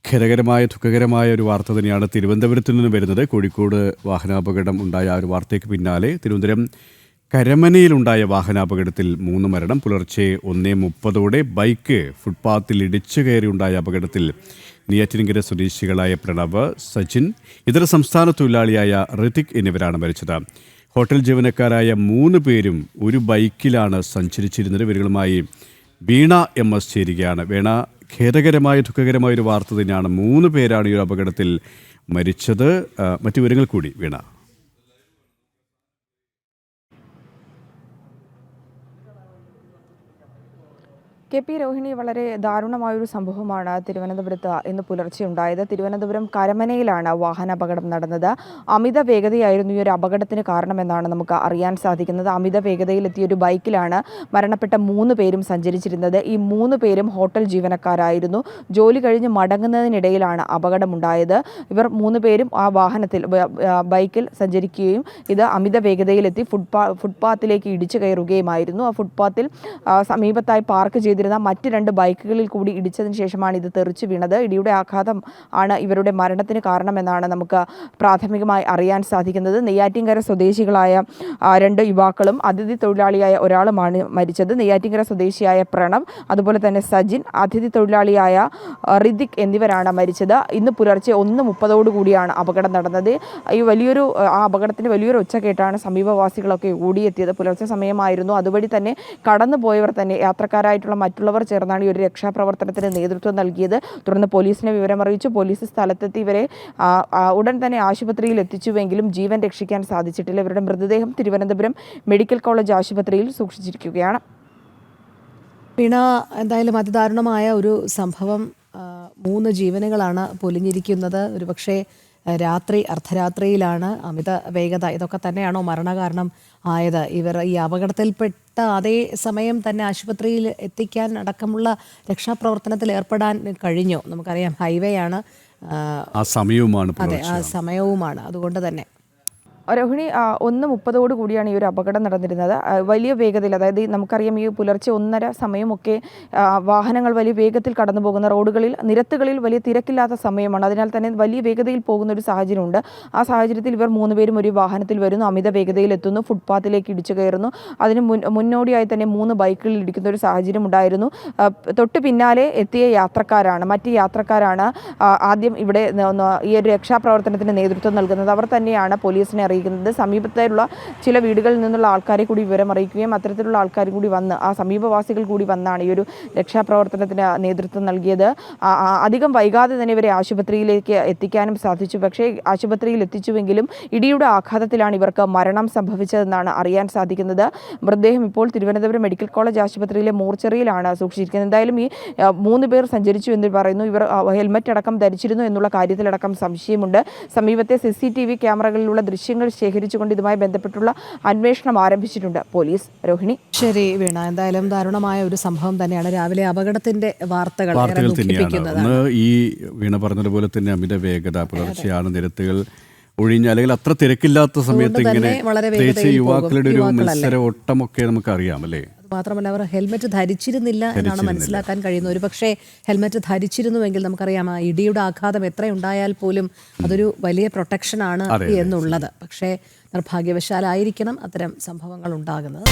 ഖേദകരമായ ദുഃഖകരമായ ഒരു വാർത്ത തന്നെയാണ് തിരുവനന്തപുരത്ത് നിന്ന് വരുന്നത്. കോഴിക്കോട് വാഹനാപകടം ഉണ്ടായ ആ ഒരു വാർത്തയ്ക്ക് പിന്നാലെ തിരുവനന്തപുരം കരമനയിലുണ്ടായ വാഹനാപകടത്തിൽ 3 മരണം. പുലർച്ചെ 1:30 ബൈക്ക് ഫുട്പാത്തിൽ ഇടിച്ചു കയറിയുണ്ടായ അപകടത്തിൽ നെയ്യാറ്റിൻകര സ്വദേശികളായ പ്രണവ്, സച്ചിൻ, ഇതര സംസ്ഥാന തൊഴിലാളിയായ ഋതിക് എന്നിവരാണ് മരിച്ചത്. ഹോട്ടൽ ജീവനക്കാരായ 3 പേരും ഒരു ബൈക്കിലാണ് സഞ്ചരിച്ചിരുന്നത്. ഇവരുമായി വീണ MS ചേരുകയാണ്. വീണ, ഖേദകരമായ ദുഃഖകരമായ ഒരു വാർത്ത തന്നെയാണ്. 3 പേരാണ് ഈ ഒരു അപകടത്തിൽ മരിച്ചത്. മറ്റു വിവരങ്ങൾ കൂടി വീണ. KP രോഹിണി, വളരെ ദാരുണമായൊരു സംഭവമാണ് തിരുവനന്തപുരത്ത് ഇന്ന് പുലർച്ചെ ഉണ്ടായത്. തിരുവനന്തപുരം കരമനയിലാണ് വാഹനാപകടം നടന്നത്. അമിത വേഗതയായിരുന്നു ഈ ഒരു അപകടത്തിന് കാരണമെന്നാണ് നമുക്ക് അറിയാൻ സാധിക്കുന്നത്. അമിത വേഗതയിലെത്തിയ ഒരു ബൈക്കിലാണ് മരണപ്പെട്ട 3 പേരും സഞ്ചരിച്ചിരുന്നത്. ഈ 3 പേരും ഹോട്ടൽ ജീവനക്കാരായിരുന്നു. ജോലി കഴിഞ്ഞ് മടങ്ങുന്നതിനിടയിലാണ് അപകടമുണ്ടായത്. ഇവർ 3 പേരും ആ വാഹനത്തിൽ ബൈക്കിൽ സഞ്ചരിക്കുകയും ഇത് അമിത വേഗതയിലെത്തി ഫുട്പാത്തിലേക്ക് ഇടിച്ചു കയറുകയുമായിരുന്നു. ആ ഫുട്പാത്തിൽ സമീപത്തായി പാർക്ക് ചെയ്തിരുന്ന മറ്റ് 2 ബൈക്കുകളിൽ കൂടി ഇടിച്ചതിന് ശേഷമാണ് ഇത് തെറിച്ചു വീണത്. ഇടിയുടെ ആഘാതം ആണ് ഇവരുടെ മരണത്തിന് കാരണമെന്നാണ് നമുക്ക് പ്രാഥമികമായി അറിയാൻ സാധിക്കുന്നത്. നെയ്യാറ്റിൻകര സ്വദേശികളായ 2 യുവാക്കളും അതിഥി തൊഴിലാളിയായ ഒരാളുമാണ് മരിച്ചത്. നെയ്യാറ്റിൻകര സ്വദേശിയായ പ്രണവ്, അതുപോലെ തന്നെ സജിൻ, അതിഥി തൊഴിലാളിയായ ഋതിക് എന്നിവരാണ് മരിച്ചത്. ഇന്ന് പുലർച്ചെ 1:30 കൂടിയാണ് അപകടം നടന്നത്. ഈ ആ അപകടത്തിന് വലിയൊരു ഒച്ചക്കേട്ടാണ് സമീപവാസികളൊക്കെ ഓടിയെത്തിയത്. പുലർച്ചെ സമയമായിരുന്നു. അതുവഴി തന്നെ കടന്നുപോയവർ തന്നെ, യാത്രക്കാരായിട്ടുള്ള മറ്റുള്ളവർ ചേർന്നാണ് ഈ ഒരു രക്ഷാപ്രവർത്തനത്തിന് നേതൃത്വം നൽകിയത്. തുടർന്ന് പോലീസിനെ വിവരമറിയിച്ചു. പോലീസ് സ്ഥലത്തെത്തി ഇവരെ ഉടൻ തന്നെ ആശുപത്രിയിൽ എത്തിച്ചുവെങ്കിലും ജീവൻ രക്ഷിക്കാൻ സാധിച്ചിട്ടില്ല. ഇവരുടെ മൃതദേഹം തിരുവനന്തപുരം മെഡിക്കൽ കോളേജ് ആശുപത്രിയിൽ സൂക്ഷിച്ചിരിക്കുകയാണ്. വീണ, എന്തായാലും അതിദാരുണമായ ഒരു സംഭവം. 3 ജീവനുകളാണ് പൊലിഞ്ഞിരിക്കുന്നത്. ഒരുപക്ഷെ അർദ്ധരാത്രിയിലാണ് അമിത വേഗത, ഇതൊക്കെ തന്നെയാണോ മരണകാരണം ആയത്? ഇവർ ഈ അപകടത്തിൽപ്പെട്ട അതേ സമയം തന്നെ ആശുപത്രിയിൽ എത്തിക്കാൻ അടക്കമുള്ള രക്ഷാപ്രവർത്തനത്തിൽ ഏർപ്പെടാൻ കഴിഞ്ഞു? നമുക്കറിയാം, ഹൈവേ ആണ്, ആ സമയവുമാണ്. അതെ, ആ സമയവുമാണ്. അതുകൊണ്ട് തന്നെ രോഹിണി, 1:30 കൂടിയാണ് ഈ ഒരു അപകടം നടന്നിരുന്നത്. വലിയ വേഗതയിൽ, അതായത് നമുക്കറിയാം ഈ പുലർച്ചെ 1:30 സമയമൊക്കെ വാഹനങ്ങൾ വലിയ വേഗത്തിൽ കടന്നു പോകുന്ന റോഡുകളിൽ, നിരത്തുകളിൽ വലിയ തിരക്കില്ലാത്ത സമയമാണ്. അതിനാൽ തന്നെ വലിയ വേഗതയിൽ പോകുന്ന ഒരു സാഹചര്യമുണ്ട്. ആ സാഹചര്യത്തിൽ ഇവർ 3 പേരും ഒരു വാഹനത്തിൽ വരുന്നു, അമിത വേഗതയിൽ എത്തുന്നു, ഫുട്പാത്തിലേക്ക് ഇടിച്ചു കയറുന്നു. അതിന് മുന്നോടിയായി തന്നെ 3 ബൈക്കുകളിൽ ഇടിക്കുന്ന ഒരു സാഹചര്യം ഉണ്ടായിരുന്നു. തൊട്ട് പിന്നാലെ എത്തിയ മറ്റ് യാത്രക്കാരാണ് ആദ്യം ഇവിടെ ഈ ഒരു രക്ഷാപ്രവർത്തനത്തിന് നേതൃത്വം നൽകുന്നത്. അവർ തന്നെയാണ് പോലീസിനെ അറിയിക്കുന്നത്. സമീപത്തുള്ള ചില വീടുകളിൽ നിന്നുള്ള ആൾക്കാരെ കൂടി വിവരം അറിയിക്കുകയും അത്തരത്തിലുള്ള ആൾക്കാർ കൂടി വന്ന്, ആ സമീപവാസികൾ കൂടി വന്നാണ് ഈ ഒരു രക്ഷാപ്രവർത്തനത്തിന് നേതൃത്വം നൽകിയത്. അധികം വൈകാതെ തന്നെ ഇവരെ ആശുപത്രിയിലേക്ക് എത്തിക്കാനും സാധിച്ചു. പക്ഷേ ആശുപത്രിയിൽ എത്തിച്ചുവെങ്കിലും ഇടിയുടെ ആഘാതത്തിലാണ് ഇവർക്ക് മരണം സംഭവിച്ചതെന്നാണ് അറിയാൻ സാധിക്കുന്നത്. മൃതദേഹം ഇപ്പോൾ തിരുവനന്തപുരം മെഡിക്കൽ കോളേജ് ആശുപത്രിയിലെ മോർച്ചറിയിലാണ് സൂക്ഷിച്ചിരിക്കുന്നത്. എന്തായാലും ഈ 3 പേർ സഞ്ചരിച്ചു എന്ന് പറയുന്നു. ഇവർ ഹെൽമറ്റ് അടക്കം ധരിച്ചിരുന്നു എന്നുള്ള കാര്യത്തിലടക്കം സംശയമുണ്ട്. സമീപത്തെ CCTV ക്യാമറകളിലുള്ള ദൃശ്യങ്ങൾ ശേഖരിച്ചുകൊണ്ട് ഇതുമായി ബന്ധപ്പെട്ടുള്ള അന്വേഷണം ആരംഭിച്ചിട്ടുണ്ട് പോലീസ്. രോഹിണി, ശരി വീണ, എന്തായാലും ദാരുണമായ ഒരു സംഭവം തന്നെയാണ്. രാവിലെ അപകടത്തിന്റെ വാർത്തകൾ തന്നെയാണ്. ഈ വീണ പറഞ്ഞതുപോലെ തന്നെ അമിത വേഗത, പുലർച്ചെയാണ്, നിരത്തുകൾ ഒഴിഞ്ഞ, അല്ലെങ്കിൽ അത്ര തിരക്കില്ലാത്ത സമയത്ത് ഇങ്ങനെ യുവാക്കളുടെ ഒരു മത്സര ഓട്ടമൊക്കെ നമുക്കറിയാം, അല്ലേ? മാത്രമല്ല, അവർ ഹെൽമെറ്റ് ധരിച്ചിരുന്നില്ല എന്നാണ് മനസ്സിലാക്കാൻ കഴിയുന്നത്. ഒരു പക്ഷേ ഹെൽമെറ്റ് ധരിച്ചിരുന്നുവെങ്കിൽ നമുക്കറിയാം ആ ഇടിയുടെ ആഘാതം എത്രയുണ്ടായാൽ പോലും അതൊരു വലിയ പ്രൊട്ടക്ഷനാണ് എന്നുള്ളത്. പക്ഷേ നിർഭാഗ്യവശാലായിരിക്കണം അത്തരം സംഭവങ്ങൾ ഉണ്ടാകുന്നത്.